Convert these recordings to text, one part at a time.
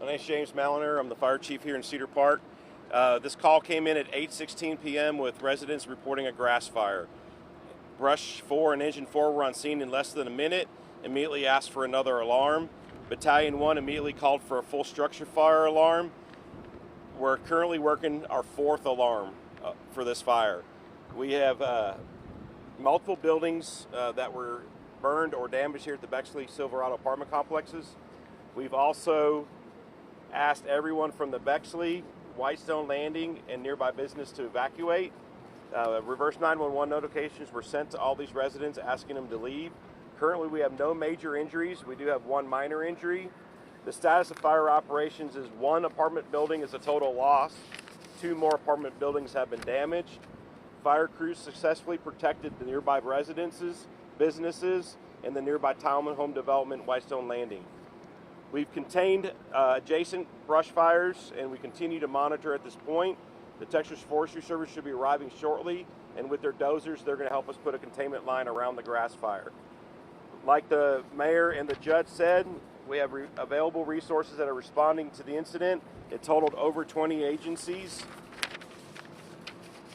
name's James Maliner. I'm the fire chief here in Cedar Park. This call came in at 8:16 p.m. with residents reporting a grass fire. Brush 4 and Engine 4 were on scene in less than a minute, immediately asked for another alarm. Battalion 1 immediately called for a full structure fire alarm. We're currently working our 4th alarm for this fire. We have multiple buildings that were burned or damaged here at the Bexley Silverado apartment complexes. We've also asked everyone from the Bexley, Whitestone Landing, and nearby business to evacuate. Reverse 911 notifications were sent to all these residents asking them to leave. Currently, we have no major injuries. We do have one minor injury. The status of fire operations is 1 apartment building is a total loss. 2 more apartment buildings have been damaged. Fire crews successfully protected the nearby residences, businesses, and the nearby Talman Home Development Whitestone Landing. We've contained adjacent brush fires, and we continue to monitor at this point. The Texas Forestry Service should be arriving shortly, and with their dozers, they're going to help us put a containment line around the grass fire. Like the mayor and the judge said, we have available resources that are responding to the incident. It totaled over 20 agencies.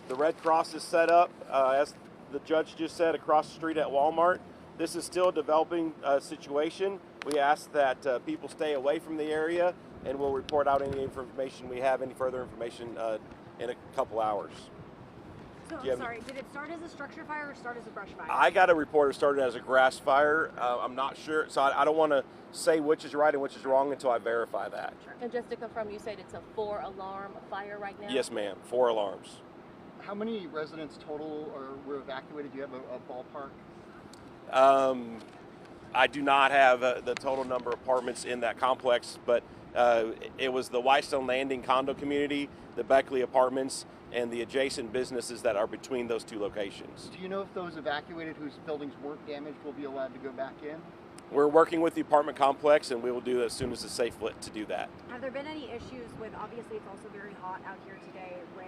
The Red Cross is set up, as the judge just said, across the street at Walmart. This is still a developing situation. We ask that people stay away from the area, and we'll report out any information we have, any further information in a couple hours. So, sorry, did it start as a structure fire or start as a brush fire? I got a report it started as a grass fire. I'm not sure, so I don't want to say which is right and which is wrong until I verify that. Sure. And just to confirm, you said it's a 4-alarm fire right now? Yes, ma'am. 4 alarms. How many residents total were evacuated? Do you have a ballpark? I do not have the total number of apartments in that complex, but it was the Whitestone Landing condo community, the Beckley apartments, and the adjacent businesses that are between those 2 locations. Do you know if those evacuated whose buildings weren't damaged will be allowed to go back in? We're working with the apartment complex, and we will do it as soon as it's safe to do that. Have there been any issues with, obviously it's also very hot out here today, with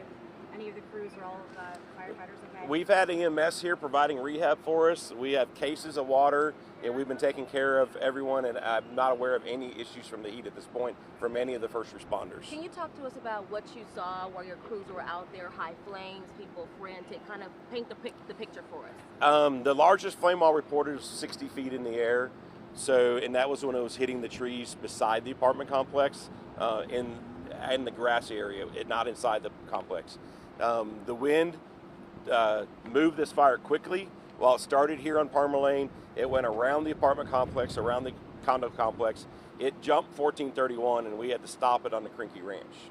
any of the crews or all of the firefighters okay? We've had EMS here providing rehab for us. We have cases of water, and we've been taking care of everyone, and I'm not aware of any issues from the heat at this point from any of the first responders. Can you talk to us about what you saw where your crews were out there, high flames, people frantic, kind of paint the picture for us? The largest flame wall reported was 60 feet in the air, and that was when it was hitting the trees beside the apartment complex in the grass area, not inside the complex. The wind moved this fire quickly. While it started here on Palmer Lane, it went around the apartment complex, around the condo complex. It jumped 1431, and we had to stop it on the Crinky Ranch. Is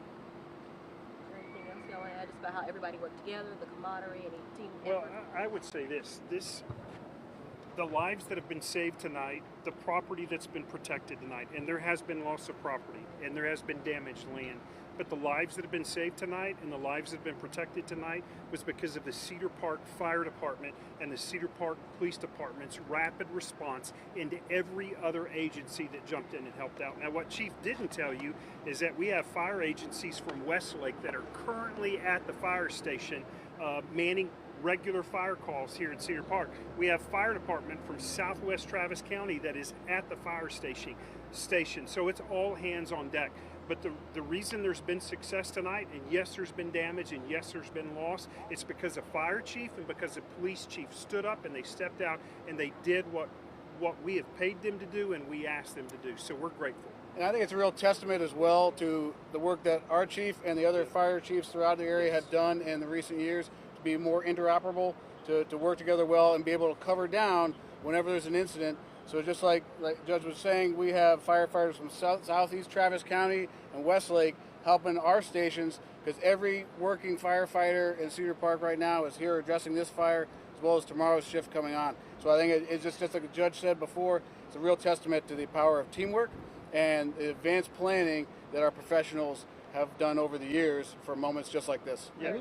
there anything else you want to add just about how everybody worked together, the camaraderie, any team Well, effort? I would say the lives that have been saved tonight, the property that's been protected tonight, and there has been loss of property, and there has been damaged land, but the lives that have been saved tonight and the lives that have been protected tonight was because of the Cedar Park Fire Department and the Cedar Park Police Department's rapid response into every other agency that jumped in and helped out. Now, what Chief didn't tell you is that we have fire agencies from Westlake that are currently at the fire station manning regular fire calls here in Cedar Park. We have fire department from Southwest Travis County that is at the fire station. So it's all hands on deck. But the reason there's been success tonight, and yes, there's been damage, and yes, there's been loss, it's because the fire chief and because the police chief stood up and they stepped out and they did what we have paid them to do and we asked them to do. So we're grateful. And I think it's a real testament as well to the work that our chief and the other fire chiefs throughout the area have done in the recent years to be more interoperable, to work together well and be able to cover down whenever there's an incident. So just like Judge was saying, we have firefighters from Southeast Travis County and Westlake helping our stations, because every working firefighter in Cedar Park right now is here addressing this fire as well as tomorrow's shift coming on. So I think it's just like the judge said before, it's a real testament to the power of teamwork and the advanced planning that our professionals have done over the years for moments just like this. Yeah,